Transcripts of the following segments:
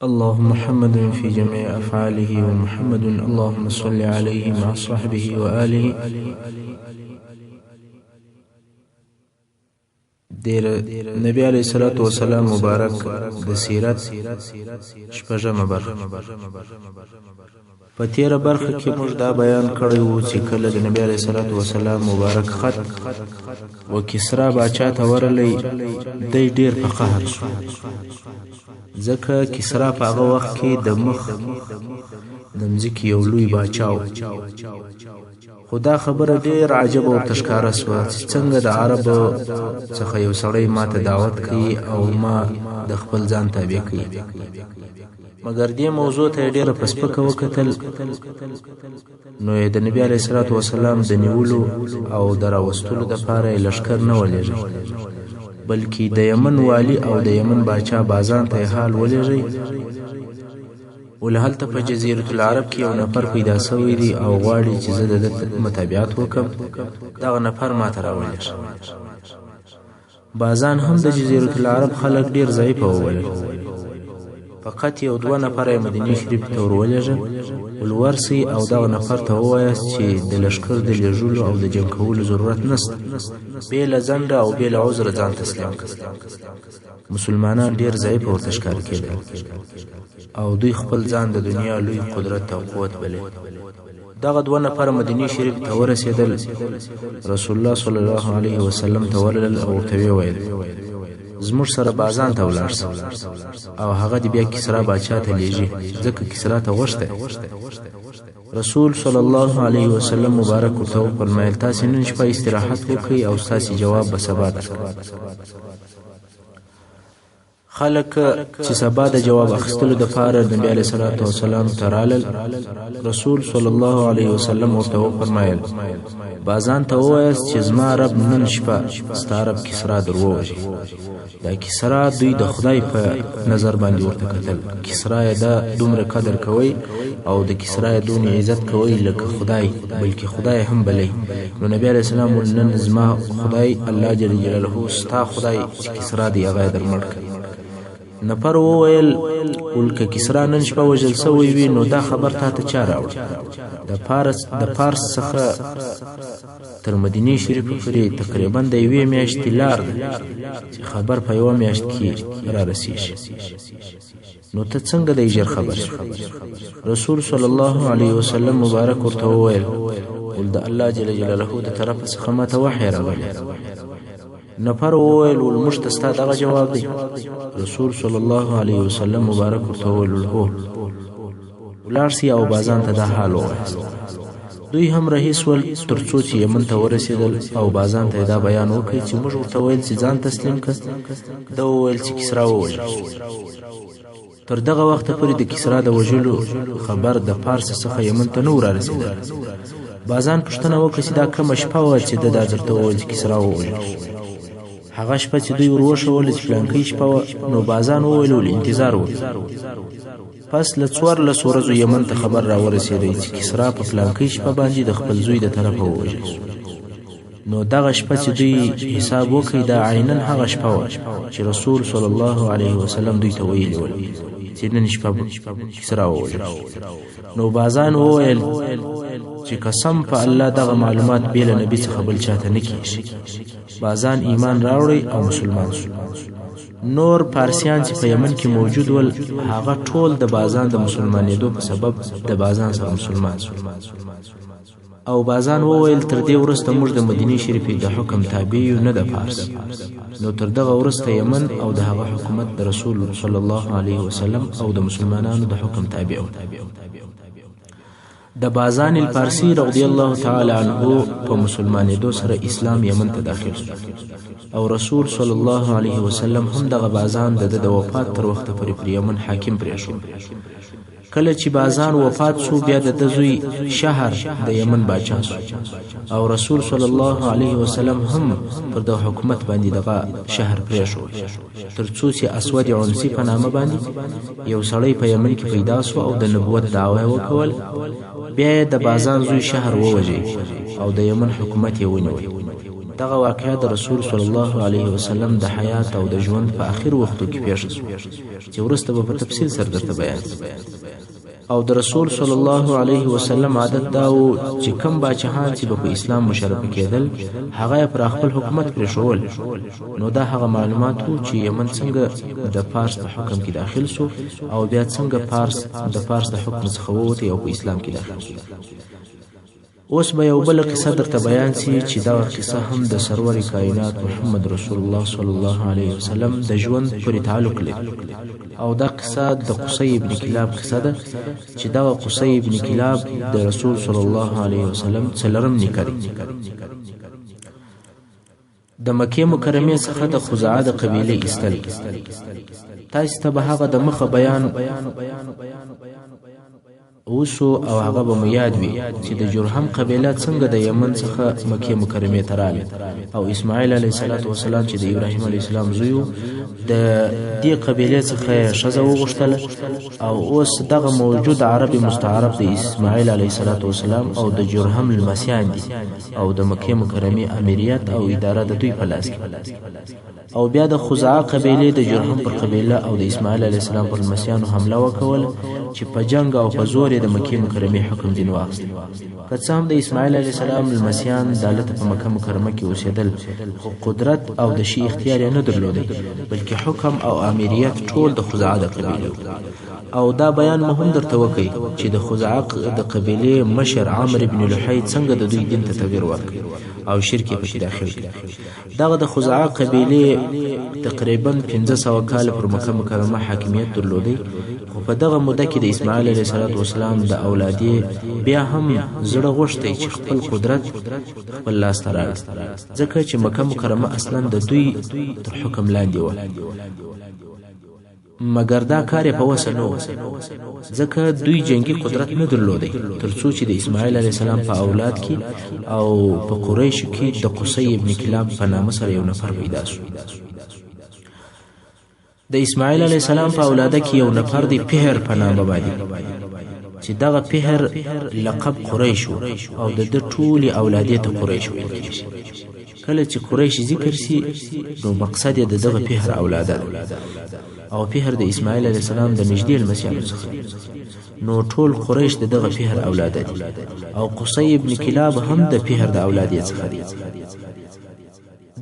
اللهم محمد في جميع أفعاله ومحمد اللهم صل عليه مع صحبه وآله. دیر نبی علیہ الصلوۃ والسلام مبارک د سیرت شپږمه برخه. په تیره برخه کې موږ دا بیان کړی وو چې کله د نبی علیہ الصلوۃ والسلام مبارک خط و کسرا باچا ته ورلی دی ډیر په قهر شو، ځکه کسرا په هغه وخت کې د مخ د مځکې یو لوی باچا و. خو دا خبره ډیر عجب او تشکاره سوه چې څنګه د عربو څخه یو سړی ما ته دعوت کوي او ما د خپل ځان تابع کوي. مګر دې موضوع ته ډیره په سپکه وکتل، نو یې د نبي علیه الصلوۃ والسلام د نیولو او د راوستلو دپاره یې لښکر نه ولېږئ، بلکې د یمن والی او د یمن باچا بازان ته یې حال ولېږئ. ولهلته په جزیرة العرب کې یو نفر پیدا سوی دی او غواړي چې زه د ده متابعت وکړم، دغه نفر ما ته راولېږه. بازان هم د جزیرة العرب خلک ډیر ضعیفه وولل، فقط یو دوه نفره یې مدینې شریف ته ورولېږه. ولورسئ او دغه نفر ته ووایاست چې د لښکر د لېږلو او د جنګ کولو ضرورت نشته، بې له ځنډه او بې له عذره ځان تسلیم کړه. مسلمانان ډیر ضعیف ورته ښکاره کېدل او دوی خپل ځان د دنیا لوی قدرت او قوت بلل. دغه دوه نفره مدینې شریف ته ورسېدل، رسول الله صلی الله علیه وسلم ته ورغلل او ورته ویل زموږ سره بازان ته ولاړ سه او هغه دې بیا کسرا باچا ته لیږي، ځکه کسرا ته غوښتی. رسول صلی الله علیه وسلم مبارک ورته وفرمیل تاسې نن شپه استراحت وکړئ او ستاسې جواب به سبا درکړم. خلک چې سبا د جواب اخیستلو دپاره نبي علیه الصلوۃ والسلام ته رالل، رسول صلی الله علیه وسلم ورته وفرمیل بازان ته ووایاست چې زما رب نن شپه ستا رب کسرا در ووژي. دا کسرا دوی د خدای په نظر باندې ورته کتل. کسرا یې دا دومره قدر کوي او د کسرا یې دونې عزت کوي لکه خدای، بلکې خدای هم بلی. نو نبی علیه السلام ویل نن زما خدای الله جل جلاله ستا خدای چې کسرا دی هغه یې در مړ کړي. نفر وویل ولکه کسرا نن شپه وژل سوی وي نو دا خبر تا ته چا راوړ؟ د پارس څخه تر مدینې شریفه پورې تقریبا د یوې میاشتې لار ده چې خبر په یوه میاشت کې را رسېږي، نو ته څنګه دی ژر خبر شو؟ رسول صلی الله علیه وسلم مبارک ورته وویل ول د الله جل جلاله د طرفه څخه ماته وحی راغلی. نفر وویل ول موږ ته ستا دغه جواب دی؟ رسول صلی الله علیه وسلم مبارک ورته وویل هو، ولاړ سئ او بازان ته دا حال ووایاست. دوی هم رهي سول تر څو چې یمن ته ورسېدل او بازان ته دا بیان وکړي چې موږ ورته ویل چې ځان تسلیم کړه، ده وویل چې کسرا ووژل. تر دغه وخته پورې د کسرا د وژلو خبر د پارس څخه یمن ته نه و رارسېدلی. بازان پوښتنه وکړه چې دا کومه شپه وه چې ده دا درته وویل چې کسرا ووژل. هغه شپه چې دوی ور وښوله چې پلانکۍ شپه وه، نو بازان وویل ول انتظار وکړه. پس له 14 ورځو یمن ته خبر را ورسېدی چې کسرا په پلانکۍ شپه باندې د خپل زوی د طرفه ووژل شو. نو دغه شپه چې دوی حساب وکړي دا عیناً هغه شپه وه چې رسول صلی الله علیه وسلم دوی ته ویلي ول چې نن شپه کسرا ووژل شو. نو بازان وویل چې قسم په الله دغه معلومات بې له نبي څخه بل چاته نه کېږي. بازان ایمان راوړی او مسلمان شو. نور پارسیان چې په یمن کې موجود ول هغه ټول د بازان د مسلمانېدو په سبب د بازان سره مسلمان شو. او بازان وویل تر دې وروسته موږ د مدینې شریفې د حکم تابع یو نه د پارس. نو تر دغه وروسته یمن او د هغه حکومت د رسول صلی الله علیه وسلم او د مسلمانانو د حکم تابع و. د بازان الپارسی رضی الله تعالی عنه په مسلمانېدو سره اسلام یمن ته داخل شو او رسول صلی الله علیه وسلم هم دغه بازان د وفات تر وخته پورې پر یمن حاکم پرېښود. کله چې بازان وفات شو بیا د زوی شهر د یمن باچا شو او رسول صلی الله علیه وسلم هم پر د حکومت باندې دغه شهر پرېښود، تر څو چې اسود عنسی په نامه باندې یو سړی په یمن کې پیدا شو او د نبوت دعوه وکول. بیا د بازان زوی شهر ووژه او د یمن حکومت یې ونیو. دغه واقعه د رسول صلی الله علیه وسلم د حیات او د ژوند په اخر وختو کې پیښ شو چې وروسته به په تفصیل سره درته بیان او د رسول صلی الله علیه وسلم عادت دا و چې کم باچهان چې په اسلام مشرف کېدل هغه پر خپل حکومت پرې شول نو دا هغه معلومات وو چې یمن څنګه د پارس په حکم کې داخل شو او بیا څنګه د پارس د حکم څخه ووت او په اسلام کې داخل شو اوس به یو بل قصه درته بیان سي چې دا قصه هم د سرور کائنات محمد رسول الله صلی الله علیه وسلم د ژوند پورې تعلق لري او دا قصه د قصي ابن کلاب قصه ده چې دا قصي ابن کلاب د رسول صلی الله علیه وسلم څلورم نیکري د مکه مکرمه څخه د خزاعه د قبيله استل تاسو ته به هغه د مخه بیان اوسو او هغه به یاد وي چې د جرهم قبيله څنګه د یمن څخه مکه مکرمه ته راغله او اسماعیل علیه السلام چې د ابراهیم علیه السلام زوی د دې قبيله څخه شزه وغوښتل او اوس دغه موجود عربي مستعرب د اسماعیل علیه السلام او د جرهم المسیان دي او د مکه مکرمه امریت او اداره د دوی په لاس کې او بیا د خزاعه قبيله د جرهم پر قبيله او د اسماعیل علیه السلام پر مسیانو حمله وکول چې په جنگ او په زور د مکه مکرمه حکم دین واغست که هم د اسماعیل علیه السلام المسیان دالت په مکه مکرمه کې اوسېدل خو قدرت او د شی اختیار نه درلودي بلکې حکم او امریت ټول د خزاعه د قبيله او دا بیان مهم درته وکي چې د خزاعه د قبيله مشر عامر ابن لحي څنګه د دوی دین ته تغیر ورکړ او شرک په داخل کړ دغه د خزاعه قبيله تقریبا 1500 کال پر مکه مکرمه حاکمیت درلودي خو په دغه موده کې د اسماعیل علیه السلام د اولادې بیا هم زړه غوښتي چې خپل قدرت خپل لاس ته راوړي ځکه چې مکه مکرمه اصلا د دوی تر حکم لاندې و مګر دا کار په وسه نو ځکه دوی جنگي قدرت نه درلودي ترڅو چې د اسماعیل علیه السلام په اولاد کې او په قریش کې د قصي ابن کلاب په نامه سره یو نفر پیدا شو د اسماعیل علیه السلام په اولاده کې یو نفر دی پهر په نامه باندې چې دغه پهر لقب قریش او د ټولي اولادې ته قریش ویل شي کله چې قریش ذکر سي نو مقصد یې دغه پهر اولاده او پهر د اسماعیل علیه السلام د نږدې المسیانو څخه نو ټول قریش دغه پهر اولاده دي او قصي ابن کلاب هم د پهر د اولادې څخه دي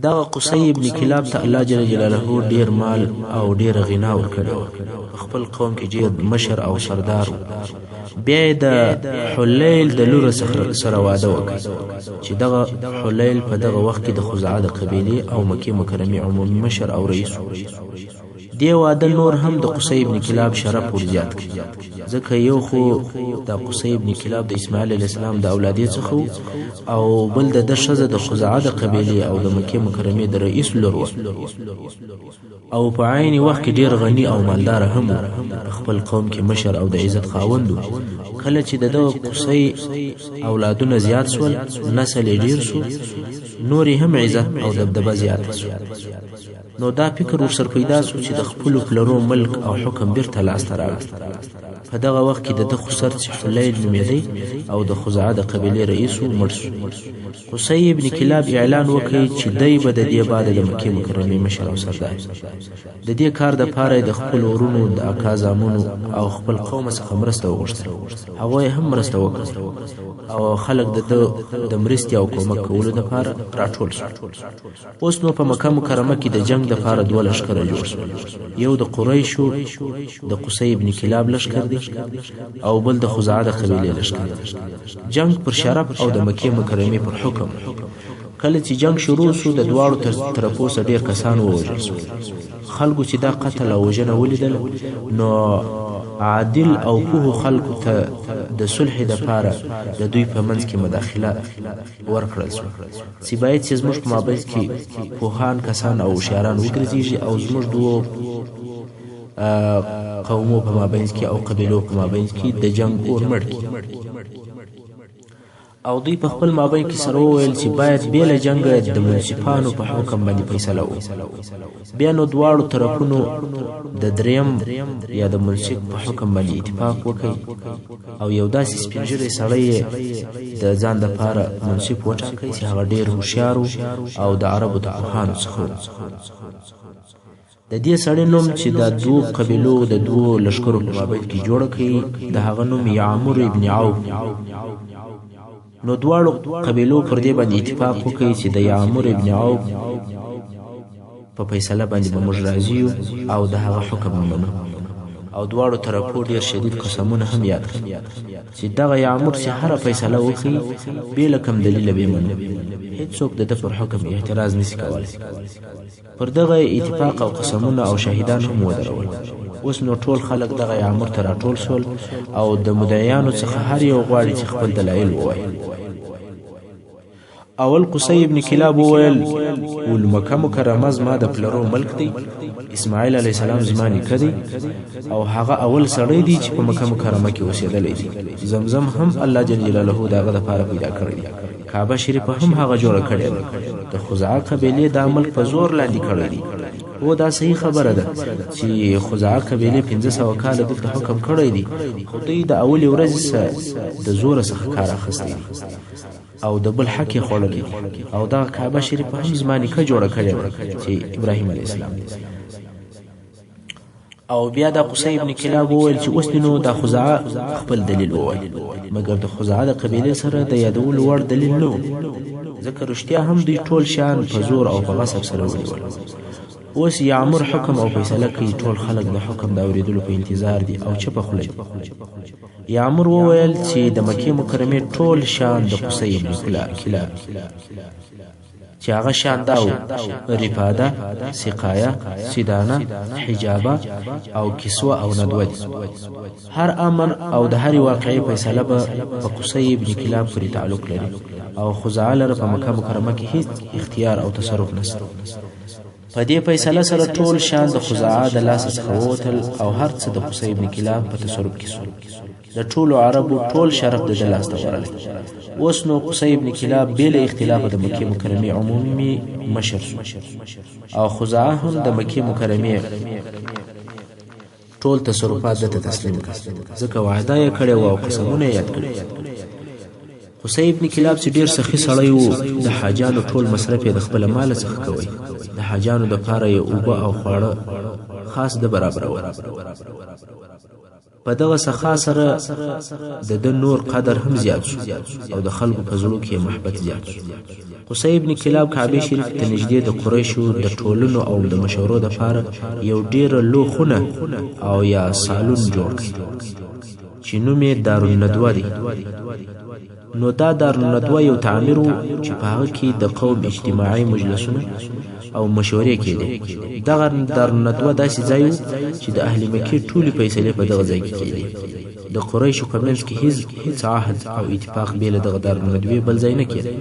دغه قصي ابن کلاب ته الله جل جلاله ډیر مال او ډیر غنا ورکړو خپل قوم کې ډیر مشر او سردار بیا د حلیل د لور سره واده وکړ چې دغه حلیل په دغه وخت کې د خزاعه د قبيله او مکه مکرمه عمومي مشر او رئیس دی واده نور هم د قصي ابن کلاب شرف ورزیات کړ ځکه یو خو د قصي ابن کلاب د اسماعیل علیه السلام د اولادې څخه او بل د شزه د خزاعه د قبيله او د مکه مکرمه د رئیس لور او په عین وخت کې ډیر غنی او مالدار هم خپل قوم کې مشر او د عزت خاوند کله چې دغه قصي اولادونه زیات سول نسل ډیر شو نور هم عزت او دبدبه زیات شو نو دا فکر ورسره پیدا شو چې د خپل پلرو ملک او حکم بیرته لاس ته راوړي په دغه وخت کې د خسر حلیل نومېدی او د خزاعه د قبيله رئیس مړ شو قصي ابن کلاب اعلان وکړ چې دای به د دې بعد د مکه مکرمه مشر او سردار د دې کار د پاره د خپل ورونو د اکازامونو او خپل قوم څخه مرسته وغوښتل هغه هم مرسته وکړه او خلک د مرستې او کومک کولو لپاره راټول شو اوس نو په مکه مکرمه کې د جنگ لپاره دوه لښکر جوړ شول یو د قریشو د قصي ابن کلاب لښکر دی او بل د خزاعه د قبيله لښکر جنگ پر شرف او د مکه مکرمه پر حکم کله چې جنگ شروع شو د دواړو طرفو سره ډیر کسان ووژل شول خلکو چې دا قتل او وژنه ولیدل نو عادل او په خلکو ته د صلح د لپاره د دوی په منځ کې مداخله ورکړل شو چې باید چې زموږ په مابین کې پوهان کسان او شاعران وګرځي او زموږ دوه قومو په مابین کې او قبيلو په مابین کې د جنگ اور مړ کی او دوی په خپل مابین کې سره وویل چې باید بې له جنګه د منصفانو په حکم باندې فیصله وکړو. بیا نو دواړو طرفونو د دریم یا د منصف په حکم باندې اتفاق وکړي او یو داسې سپین ږیری سړی د ځان دپاره منصف وټاکئ چې هغه ډېر هوښیار او د عربو د پوهانو څخه و. د دې سړي نوم چې د دوو قبیلو د دوو لښکرو په مابین کې جوړه کړي د هغه نوم یعمر ابن عوف. نو دواړو قبیلو پر دې باندې اتفاق وکړي چې د یعمر ابن عوف په فیصله باندې به موږ راضي یو او د هغه حکم ومنو. او دواړو طرفو ډېر شدید قسمونه هم یاد کړي چې دغه یعمر چې هره فیصله وکړي بې له کوم دلیله به یې منو، هېڅوک د ده پر حکم اعتراض نشي کولی. پر دغه اتفاق او قسمونه او شاهدان هم ودرول. اوس نو ټول خلک دغه یعمر ته راټول شول او د مدعیانو څخه هر یو غواړي چې خپل دلایل ووایي. اول قصي ابن کلاب وویل ول مکه مکرمه زما د پلرو ملک دی، اسماعیل علیه السلام زما نیکه دی او هغه اول سړی دی چې په مکه مکرمه کې اوسېدلی دی. زمزم هم الله جل جلاله د هغه دپاره پیدا کړی دی. کعبه شریفه هم هغه جوړه کړې ده. د خزاعه قبیلې دا ملک په زور لاندې کړی دی. او دا صحیح خبره ده چې خزاعه قبیلې 500 کاله دلته حکم کړی دی، خو دوی د اولې ورځې د زوره څخه کار اخیستی دی او د بل حق یې خوړلی او دغه کعبه شریفه هم زما نیکه جوړه کړې ده چې ابراهیم علیه السلام. او بیا د قصي ابن کلاب وویل چې اوس نو د خزاعه خپل دلیل ووایي، مګر د خزاعه د قبیلې سره د یادولو وړ دلیل نه و، ځکه رښتیا هم دوی ټول شیان په زور او په غصب سره ونیول. اوس یعمر حکم او فیصله کوي، ټول خلک د حکم د اورېدلو په انتظار دي او چپه خوله دي. یعمر وویل چې د مکې مکرمې ټول شان د قصي ابن کلاب چې هغه شان دا و: رفاده، سقایه، سیدانه، حجابه او کسوه او ندوه دي. هر امر او د هرې واقعي فیصله به په قصي ابن کلاب پورې تعلق لري او خزاعه لره په مکه مکرمه کې هیڅ اختیار او تصرف نشته. په دې فیصله سره ټول شان د خزاعه د لاسه څخه ووتل او هر څه د قصي ابن کلاب په تصرف کې شول. د ټولو عربو ټول شرف د ده لاسته ورغلی. اوس نو قصي ابن کلاب بې له اختلافه د مکې مکرمې عمومي مشر شو او خزاعه هم د مکې مکرمې ټول تصرفات ده ته تسلیم کړل، ځکه وعده یې کړې وه او قسمونه یې یاد کړي. قصي ابن کلاب چې ډېر سخي سړی و، د حاجانو ټول مصرف یې د خپله ماله څخه کوی. د حاجانو دپاره یې اوبه او خواړه خاص د برابرول. په دغه سخا سره د ده نور قدر هم زیات شو او د خلکو په زړو کې محبت زیات شو. قصي ابن کلاب کعبې شریف ته نږدې د قریشو د ټولنو او د مشورو دپاره یو ډېره لو خونه او یا سالون جوړ کړ چې نوم یې دارالندوه دی. نو دا دارالندوه یو تعمیر و چې په هغه کې د قوم اجتماعي مجلسونه او مشورې کېدې. دغه دارالندوه داسې ځای و چې د اهل مکې ټولې فیصلې په دغه ځای کې کېدې. د قریشو په منځ کې هیڅ عهد او اتفاق بې له دغه دارالندوې بل ځای نه کېده.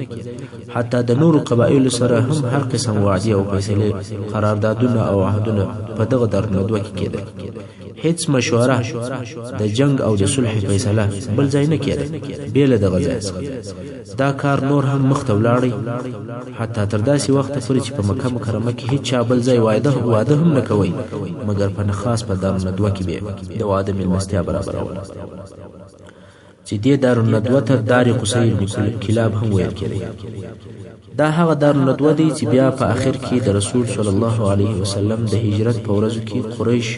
حتی د نورو قبایلو سره هم هر قسم وعدې او فیصلې، قراردادونه او عهدونه په دغه دارالندوه کې کېدل. هیڅ مشوره د جنگ او د صلح فیصله بل ځای نه کېده بې له دغه ځای څخه. دا کار نور هم مخ ته ولاړی حتی تر داسې وخته پورې چې په مکه مکرمه کې هیڅ چا بل ځای واده هم نه کوئ، مګر په خاص په دارالندوه کې به د واده مېلمستیا برابروله چې دې دارالندوه ته دار قصي ابن کلاب هم ویل کېدی. دا هغه دارالندوه دی چې بیا په آخر کې د رسول صلی الله علیه وسلم د هجرت په ورځو کې قریش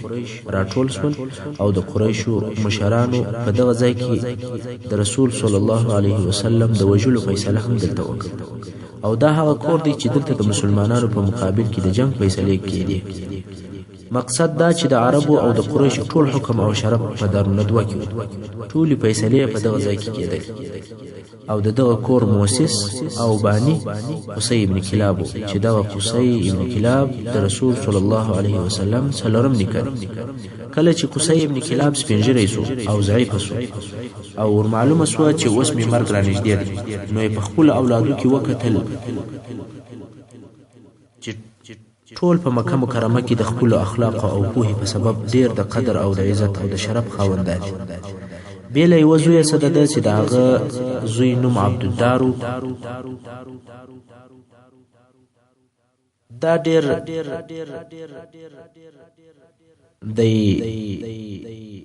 راټول شول او د قریشو مشرانو په دغه ځای کې د رسول صلی الله علیه وسلم د وژلو فیصله هم دلته وکړه. او دا هغه کور دی چې دلته د مسلمانانو په مقابل کې د جنگ فیصلې کېدې. مقصد دا چې د عربو او د قریشو ټول حکم او شرف په دارالندوه کې و. ټولې فیصلې په دغه ځای کې کېدې او د دغه کور مؤسس او بانی قصي ابن کلاب چې دغه قصي ابن کلاب د رسول صلی الله علیه وسلم څلورم نیکه. کله چې قصي ابن کلاب سپین ږیری شو او ضعیف شو او ورمعلومه شوه چې اوس مې مرګ را نږدې دی، نو یې په خپلو اولادو کې وکتل چې ټول په مکه مکرمه کې د خپلو اخلاقو او پوهې په سبب ډېر د قدر او د عزت او د شرف خاوندان دي. بیله یو زوی سره ده چې د هغه زوی نوم عبدالدار و. دا ډېر دی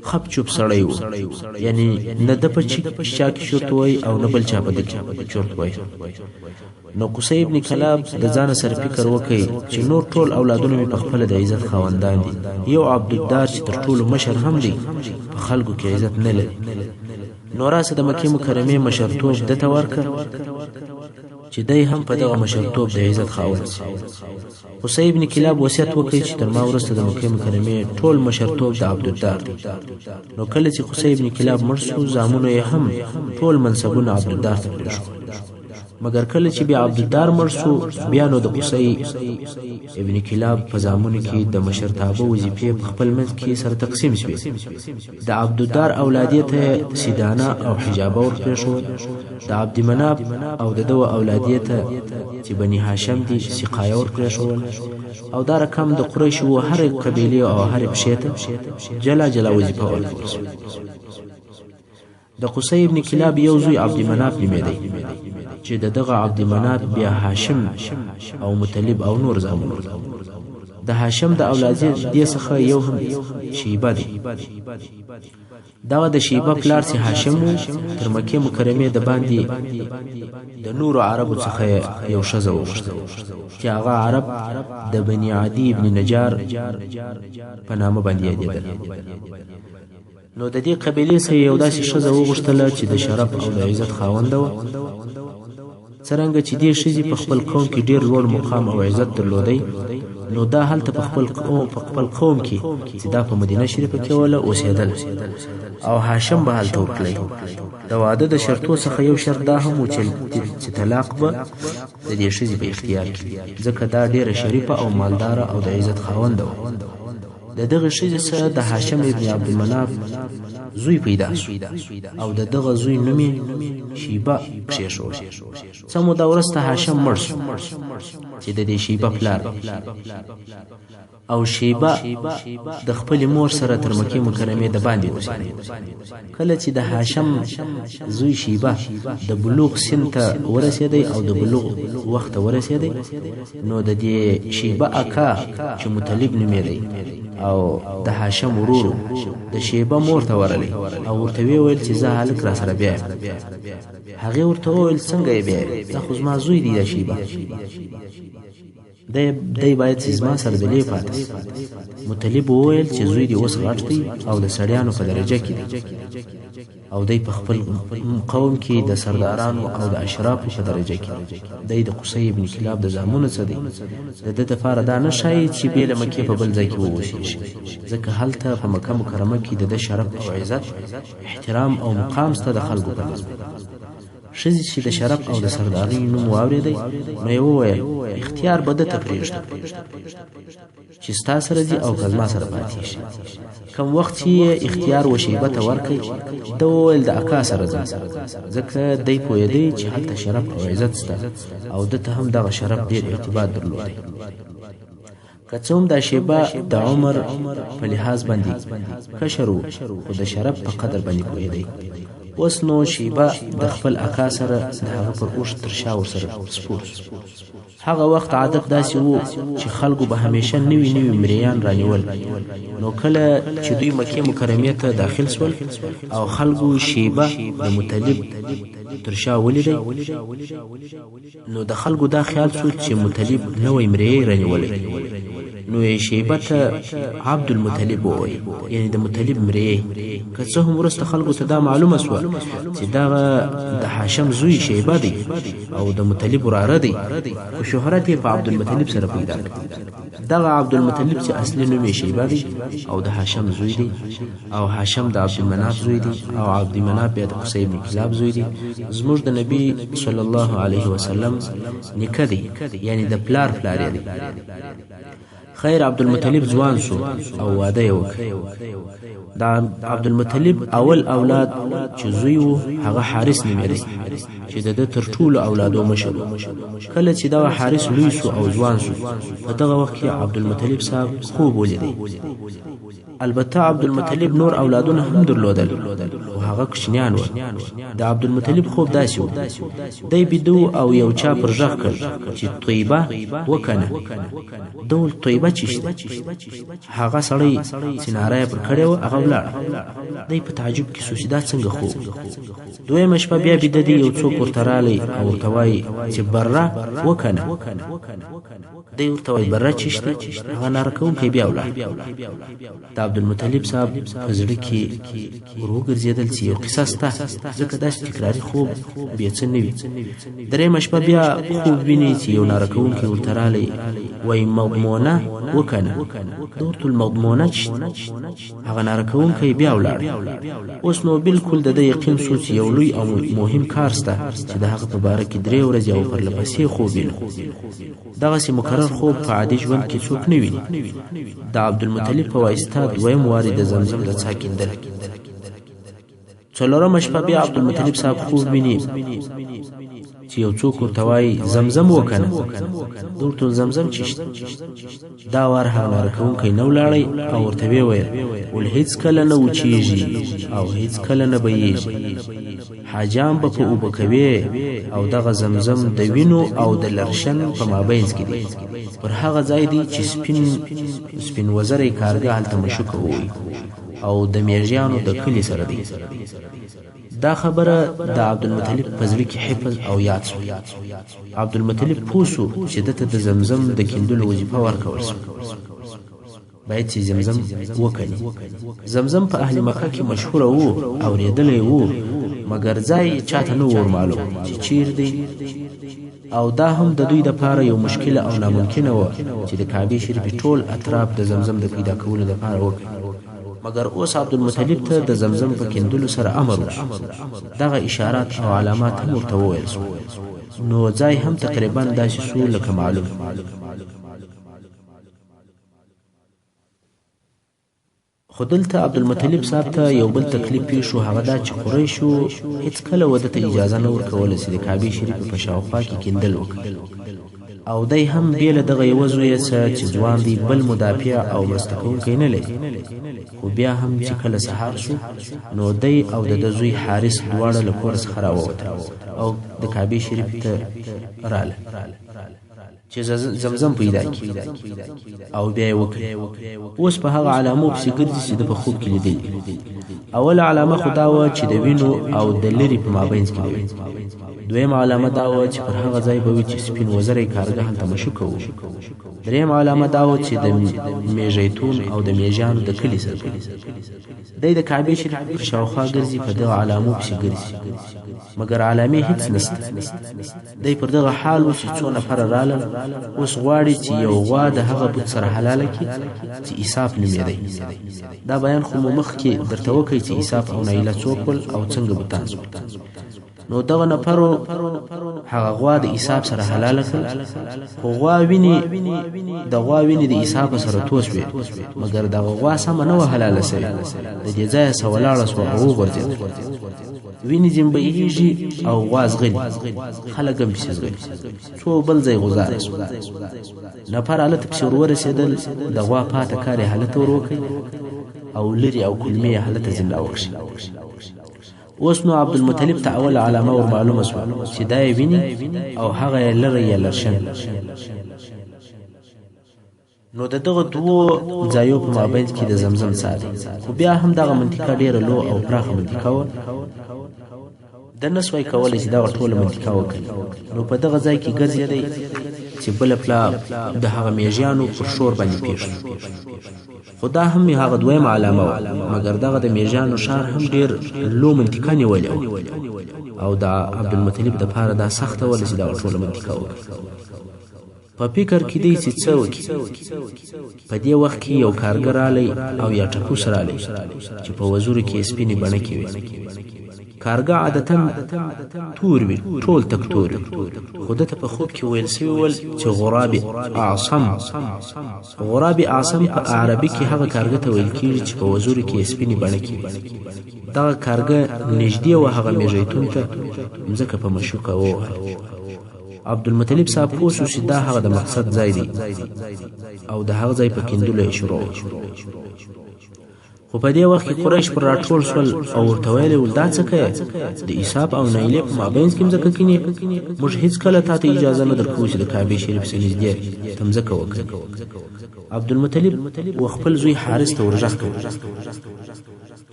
خپ چوپ سړی و، یعنی نه د په چا کې چورت وای او نه بل چا په د چورت وای. نو قصي ابن کلاب د ځان سره فکر وکړي چې نور ټول اولادونه مې په خپل د عزت خاوندان دي، یو عبدالدار چې تر ټولو مشر هم دی په خلکو کې عزت نه لري. نو راسه د مکې مکرمې مشرتوب دته ورکړه چې دی هم په دغه مشرتوب د عزت خاوند شي. قصي ابن کلاب وصیت وکړي چې تر ما وروسته د مکې مکرمې ټول مشرتوب د عبدالدار دی. نو کله چې قصي ابن کلاب مړ شو، زامنو یې هم ټول منصبونه عبدالدار ته پرېښول. مګر کله چې بیا عبدالدار مړ شو، بیا نو د قصي ابن کلاب په زامنو کې د مشرتابه وظیفې په خپل منځ کې سره تقسیم شوې. د عبدالدار اولادیت ته سیدانه او حجابه ورپرېښول، د عبدمناف او د دو اولادیت ته چې بني هاشم دي سقایه ورپرېښول، او دا رقم د قریشو هر قبیلې او هر پښې ته جلا جلا وظیفه ورکړل شوه. د قصي ابن کلاب یو زوی عبدمناف نومېدی چې دغه عبدمناف بیا هاشم او مطلب او نور زامنو. د هاشم د اولادیت دې څخه یو هم شیبه دی. دا د شیبه پلار چې هاشم و، تر مکې مکرمې د باندې د نورو عربو څخه یو ښځه وغوښتل چې هغه عرب د بني عدي ابن نجار په نامه باندې یادېدل. نو د دې قبیلې څخه یو داسې ښځه وغوښتله چې د شرف او د عزت خاونده وه. څرنګه چې دې ښځې په خپل قوم کې ډېر لوړ مقام او عزت درلودی، نو دا هلته په خپل قوم کې چې دا په مدینه شریفه کې وله اوسېدل، او هاشم به هلته ورتلی. د واده د شرطو څخه یو شرط دا هم و چې طلاق به د دې ښځې په اختیار کې، ځکه دا ډېره شریفه او مالداره او د عزت خاونده وه. د دغه ښځې سره د هاشم ابن عبدالمناف زوی پیدا شو، او د دغه زوی نوم یې شیبه کښېښود. څه موده وروسته هاشم مړ شو چې د دې شیبه پلار، او شیبه د خپلې مور سره تر مکې مکرمې د باندې اوسېده. کله چې د هاشم زوی شیبه د بلوغ سن ته ورسېدی او د بلوغ وخت ته ورسېدی، نو د دې شیبه اکا چې مطلب نومېدی او د هاشم ورور د شیبه مور ته ورغلی او ورته ویل چې زه هلک را سره بیایم. هغې ورته وویل څنګه یې بیایې؟ دا خو زما زوی دی د شیبه، دی باید چې زما سره د لې پاتې. مطلب وویل چې زوی دی اوس غټ دی او د سړیانو په درجه کې دی، او دی په خپل قوم کې د سردارانو او د اشرافو په درجه کې دی. د قصي ابن کلاب د زامنو څخه دی. د ده دپاره دا نه ښایي چې بې له مکې په بل ځای کې واوسېږي، ځکه هلته په مکه مکرمه کې د ده شرف او عزت، احترام او مقام شته د خلکو په نسبت. ښځې چې د شرف او د سردارۍ نوم واورېدی، نو یې وویل اختیار به ده ته پرېږدم چې ستا سره ځي او که زما سره پاتې شي. کم وخت چې یې اختیار و شیبه ته ورکړی، ده وویل د اکا سره ځم، ځکه دی پوهېدی چې هلته شرف او عزت شته، او ده ته هم دغه شرف ډېر ارتباط درلودی. که څه هم دا شیبه د عمر په لحاظ باندې کشر و، خو د شرف په قدر باندې پوهېدی. اوس نو شیبه د خپل اکا سره د هغه پر اوښ تر شا ورسره سپور. هغه وخت عادت داسې و چې خلکو به همیشه نوي مریان رانیول. نو کله چې دوی مکې مکرمې ته داخل شول او خلکو شیبه د مطلب تر شا ولیدی، نو د خلکو دا خیال شو چې مطلب نوی مری رانیولی. نو یې شیبه ته عبدالمطلب وویل، یعنی د مطلب مری. که څه هم وروسته خلکو ته دا معلومه شوه چې دغه د هاشم زوی شیبه دی او د مطلب وراره دی، خو شهرت یې په عبدالمطلب سره پیدا کړ. دغه عبدالمطلب چې اصلي نوم یې شیبه دی او د هاشم زوی دی، او هاشم د عبدالمناف زوی دی، او عبدالمناف بیا د قصي ابن کلاب زوی دی. زموږ د نبی صلی الله علیه وسلم نیکه دی، یعنی د پلار یې دی. خیر عبدالمطلب ځوان شو او واده یې وکړ. د عبدالمطلب اول اولاد چې زوی و هغه حارث نومېدی، چې د تر ټولو اولادو مشر کله چې دا حارث لوی سو او ځوان سو په دغه وخت کې عبدالمطلب صاحب خوب ولید. البته عبدالمطلب نور اولادونه هم درلودل او هغه کوچنیان و. د عبدالمطلب خوب داسې و دی بیدو او یو چا پر غږ کړ چې طیبه وکنه. ډول طیبه چې شته هغه سړی چې ناره یې پر کړې وه هغه ولاړ. دی په تعجب کې سو چې دا څنګه خوب. دویمه شپه بیا بیده دی یو څوک ورته رالی او ورته وایي چې بره وکنه. دی ورته وایي بره چې شته هغه ناره کوونکی بیا ولاړ. د عبدالمطلب صاحب په زړه کې ور وګرځېدل چې یو قصه سته ځکه داسې تکراري خوب بیا څه نه وي. درېیمه شپه بیا خوب ویني چې یو ناره کوونکی ورته رالی وایي مضمونه وکنه. د ورته المضمونه چې هغه ناره کوونکی بیا ولاړ. اوس نو بالکل د ده یقین سو چې یو لوی او مهم کار سته چې د هغه په باره کې 3 ورځې او پرله پسې خوب وینو. دغسې مکرر خوب په عادي ژوند کې څوک نه ویني. د عبدالمطلب په واسطه دویم وارې د زمزم د څاه کیندل. څلورمه شپه بیا عبدالمطلب صاحب خوب ویني چې یو څوک ورته وایي زمزم وکنه. د ورته زمزم چې شته دا وار هغه ناره کوونکی نه ولاړی او ورته ویې ویل ول هېڅ کله نه وچېږي او هېڅ کله نه بهېږي. حاجام به په اوبه کوي او دغه زمزم د وینو او د لرشن په مابینځ کې دی. پر هغه ځای دی چې سپین وزری کارګه هلته مشوکه ووي او د میږیانو د کلي سره دی. دا خبره د عبدالمطلب په زړه کې حفظ او یاد شو. عبدالمطلب پوه شو چې دته د زمزم د کیندلو وظیفه ورکول شوه. باید چې زمزم وکني. زمزم په اهل مکه کې مشهوره و اورېدلی و مګر ځای چاته نه ور معلوم چې چیر دی. او دا هم د دوی دپاره یو مشکله او ناممکنه وه چې د کعبې شریفې ټول اطراف د زمزم د پیدا کولو دپاره وکړي. مګر اوس عبدالمطلب ته د زمزم په کیندلو سره امر وشو. دغه اشارات او علامات هم ورته وویل شو. نو ځای هم تقریبا داسې سو لکه معلوم. خو دلته عبدالمطلب صاحب ته یو بل تکلیف پیښ شو. هغه دا چې قریشو هېڅ کله وده ته اجازه نه ورکوله چې د کعبې شریفې په شاوخوا کې کیندل وکړي. او دی هم بې له دغه یوه زویه څه چې ځوان دی بل مدافع او مرسته کوونکی نه لري. خو بیا هم چې کله سهار شو نو دی او د ده زوی حارث دواړه له کور څخه راووتل او د کعبې شریفې ته راله چې زمزم پیدا کړي او بیا یې وکړي. اوس په هغه علامو پسې ګرځي چې ده په خوب کې لیدلي. اوله علامه خو دا وه چې د وینو او د لرې په مابینځ کې وي. دویم علامه دا وه چې پر هغه ځای به وي چې سپین وزری کارګه هلته مشوکه و. دریم علامه دا وه چې د میږیتون او د میږیانو د کلي سره دی د کعبې شریفې پر شاوخوا ګرځي. په دغه علامو پسې ګرځي مګر علامې هېڅ نسته. دی پر دغه حال و چې څو نفره رالل. اوس غواړي چې یو غوا د هغه بت سره حلاله کړي چې ایساف نومېدی. دا بیان خو مو مخکې درته وکړئ چې ایساف او نایله څوک ول او څنګه بتان شول. نو دغه نفرو هغه غوا د ایساف سره حلاله کړل. خو غوا ویني د غوا ویني د ایساف سره توس وي مګر دغه غوا سمه نه وه حلاله سوې. د دې ځایه څه ولاړه سوه او وغورځېد. ویني جنبهیږي او غوا زغلي. خلک هم پسې زغلي. څو بل ځای غوځاره سو. نفر هلته پسې ور ورسېدل. د غوا پاته کار یې هلته ور وکړئ او لرې او کلمې یې هلته زنده وکړي. اوس نو عبدالمطلب ته اوله علامه ور معلومه سوه چې دا یې ویني او هغه یې لری یا لرشن. نو د دغه دوو ځایو په مابینځ کې د زمزم څاه دی. خو بیا هم دغه منطقه ډېره لو او پراخه منطقه وه. ده نه سوای کولی چې دغه ټوله منطقه وکړي. نو په دغه ځای کې ګرځېدی چې بله پلا د هغه میږیانو پر شور باندې پېښ شو. خو دا هم هغه دویمه علامه وه مګر دغه د میږیانو ښار هم ډېر لو منطقه نیولې وه او د عبدالمطلب دپاره دا سخته وله چې دغه ټوله منطقه وکړي. په فکر کې دی چې څه وکړي. په دې وخت کې یو کارګر رالی او یا ټپوس رالی چې په وزورو کې یې سپینې بڼکې وې. کارګه عادتا تور وي، ټول تک تور وي، خو دته په خوب کې ویل سوي ول چې غراب اعصم. غراب اعصم په عربي کې هغه کارګه ته ویل کېږي چې په وزوري کې سپینې بڼه کې دغه کارګه نږدې و هغه میږیتون ته مځکه په مشوکه ووهله. عبدالمطلب صاحب پوه شو چې دا هغه د مقصد ځای دی او د هغه ځای په کیندلو یې شروع وکړه. خو په دې وخت کې قریش پر راټول شول او ورته ویلې ول دا څه کوې؟ د ایساب او نایلې په مابینځ کې مځکه کینې؟ موږ هېڅکله تا ته اجازه نه درکوو چې د کعبې شریف څخه نږدې ته مځکه وکړې. عبدالمطلب و خپل زوی حارث ته ورغږ کړ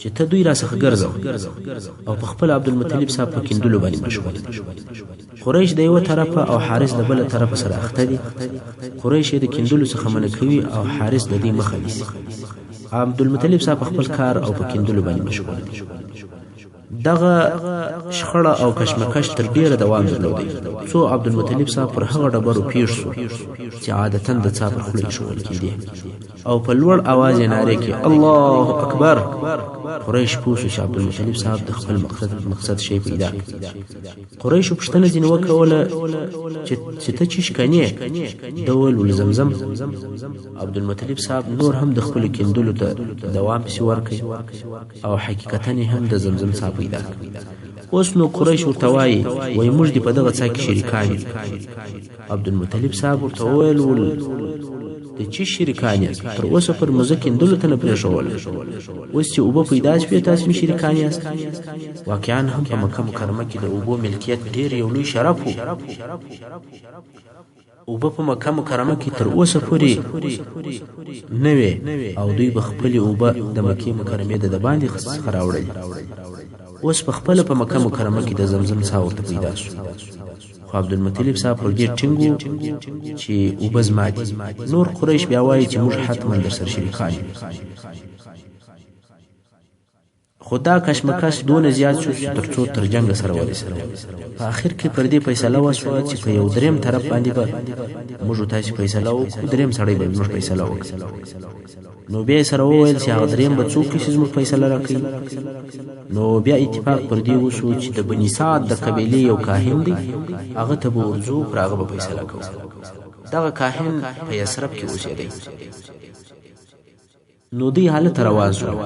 چې ته دوی راڅخه ګرځوه او په خپل عبدالمطلب صاحب په کیندلو باندې مشغول دي. قریش د یوه طرفه او حارث د بله طرفه سره اخته دي. قریش یې د کیندلو څخه منع کوي او حارث د دې مخه نیسي. عبدالمطلب صاحب خپل کار او په کیندلو باندې مشغول دي. دغه شخړه او کشمکش تر ډیره دوام درلودی څو عبدالمطلب صاحب پر هغه ډبرو پیښ شو چې عادتا د څا پر خوله ایښودل کېدې او په لوړ اواز یې نارې کړې الله اکبر. قریش پوه شو چې عبدالمطلب صاحب د خپل مقصد شی پیدا کړ. قریشو پوښتنه ځینې وکوله چې ته چیش کنې؟ ده وویل ول زمزم. عبدالمطلب صاحب نور هم د خپلو کیندلو ته دوام پسې ورکړ او حقیقتا یې هم د زمزم څا پیدا کړ. اوس نو قریش ورته وایي موږ دې په دغه څا کې شریکان یو. عبدالمطلب صاحب ورته وویل ول د چی شریکان یاست؟ تر اوسه پر موزه کیندلو ته نه پرېښول، اوس چې اوبه پیدا شوې تاسو مې شریکان یاست. واقعا هم په مکه مکرمه کې د اوبو ملکیت ډېر یو لوی شرف و. اوبه په مکه مکرمه کې تر اوسه پورې نه وې او دوی به خپلې اوبه د مکې مکرمې د باندې څخه راوړلې. اوس په خپله په مکه مکرمه کې د زمزم څا ورته پیدا شو. خو عبدالمطلب صاحب پر دې ټینګ و چې اوبه زما دي. نور قریش بیا وایي چې موږ حتما در سره شریکان یو. خو دا کشمکش دونه زیات شو چې تر څو تر جنګ سره ورسېدل. په آخر کې پر دې فیصله وشوه چې په یو دریم طرف باندې به موږ تاسې فیصله وکړو، دریم سړی به موږ فیصله وکړو. نو بیا یې سره وویل چې هغه دریم به څوک چې زموږ فیصله راکوي. نو بیا اتفاق پر دې وشو چې د بني سعد د قبیلې یو کاهن دی، هغه ته به ورځو، پر هغه به فیصله کوو. دغه کاهن په یثرب کې اوسېدی. نو دوی هلته روان شول.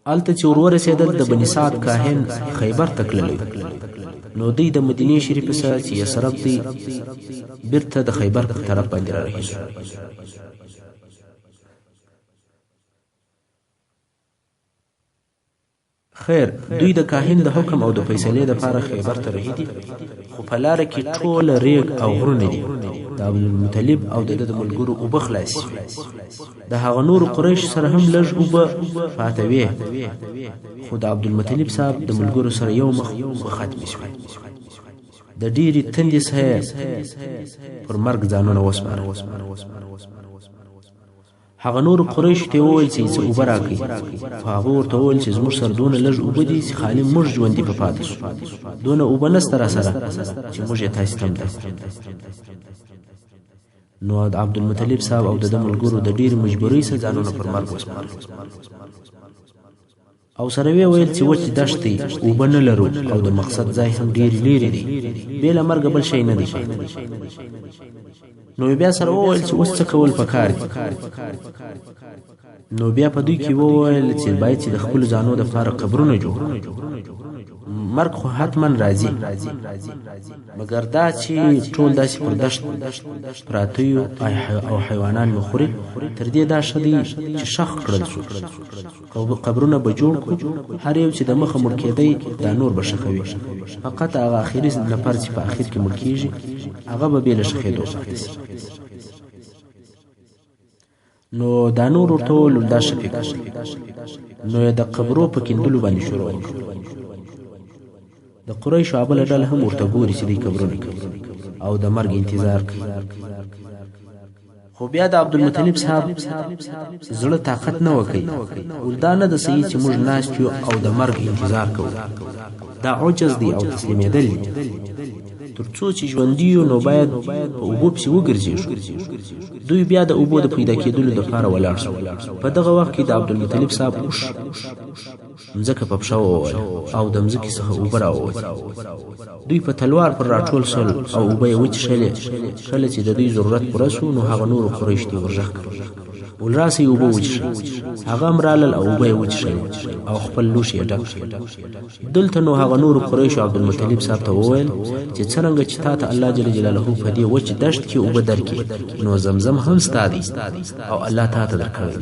هلته چې ورورسېدل د بني سعد کاهن خیبر ته تللی. نو دوی د مدینې شریفې څخه چې یثرب دی بیرته د خیبر په طرف باندې رارهي شو. خیر دوی د کاهن د حکم او د فیصلې لپاره خیبر ته رهي دي، خو په لاره کې ټوله ریګ او غرونه دي. د عبدالمطلب او د ملګرو اوبه خلاص شوې. د هغه نورو قریش سره هم لږ اوبه پاته وې، خو د عبدالمطلب صاحب د ملګرو سره یو مخ ختمې شوې. د ډېرې تندې څخه پر مرګ ځانونه وسپارل. هغه نورو قریشو ته وویل چې څه اوبه راکړي، خو هغه ورته وویل چې زموږ سره دونه لږ اوبه دي چې خالي موږ ژوندي په پاتې شو. دونه اوبه نسته راسره چې موږ یې تاسې ته هم نو عبدالمطلب صاحب او د ده ملګرو د ډېرې مجبورۍ سره ځانونه پر مرګ وسپارل او سره ویې ویل چې وچې دښتې اوبه نه لرو او د مقصد ځای هم ډېر لرې دی، بې له مرګه بل شی نه دی. نو بیا سره وویل چې اوس څه کول پکار دي. نو بیا په دوی کې وویل چې باید چې د خپلو ځانو دپاره قبرونه جوړ کړو. مرګ خو حتما راځي، مګر دا چې ټول داسې پر دشت پراته یو او حیوانان مو خوري، تر دې دا ښه دی چې شخ کړل شو. قبرونه به جوړ کړو، هر یو چې د مخه مړ کېدی دا نور به ښخوي، فقط هغه اخري نفر چې په اخر کې مړ کېږي هغه به بې له ښخېدو پاتې شي. نو دا نور ورته وویل دا ښه فکر. نو یې د قبرو په کیندلو باندې شروع وکړو. د قریشو بله ډله هم ورته ګوري چې دوی قبرونه کوي او د مرګ انتظار کوي. خو بیا د عبدالمطلب صاحب زړه طاقت نه وکړي، دا نه د صحیح چې موږ ناست یو او د مرګ انتظار کوو. دا عجز دی او تسلیمېدل دی. تر څو چې ژوندي یو نو باید په اوبو پسې وګرځېږو. دوی بیا د اوبو د پیدا کېدلو دپاره ولاړ شول. په دغه وخت کې د عبدالمطلب صاحب اوښ مځکه په پښه ووهله او د مځکې څخه اوبه راووتې. دوی په تلوار پر راټول سول او اوبه یې وڅښلې. کله چې د دوی ضرورت پوره سو نو هغه نورو قریش ته ورغږ کړل ول راسئ اوبه وڅښئ. هغه هم رالل او اوبه یې وڅښلې او خپل لوښي یې ډک کړل. دلته نو هغه نورو قریشو عبدالمطلب صاحب ته وویل چې څرنګه چې تا ته الله جل جلاله په دې وچ دشت کې اوبه درکړي نو زمزم هم ستا دی او الله تا ته درکړی.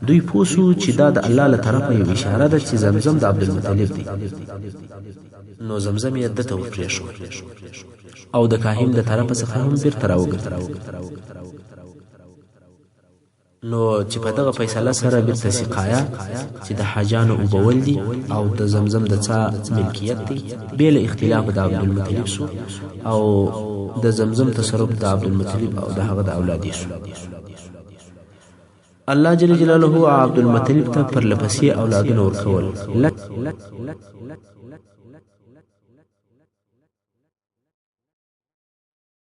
دوی پوه سو چې دا د الله له طرفه یو اشاره ده چې زمزم د عبدالمطلب دی. نو زمزم یې ده ته ورپرېښود او د کاهن د طرفه څخه هم بیرته راوګرځېد. نو چې په دغه فیصله سره بیرته سقایا چې د حاجانو اوبول دي او د زمزم د څا ملکیت دی بې له اختلاف د عبدالمطلب سو او د زمزم تصرف د عبدالمطلب او د هغه د اولادې سو. الله جل جلاله عبدالمطلب ته پرلپسې اولادونه ورکول.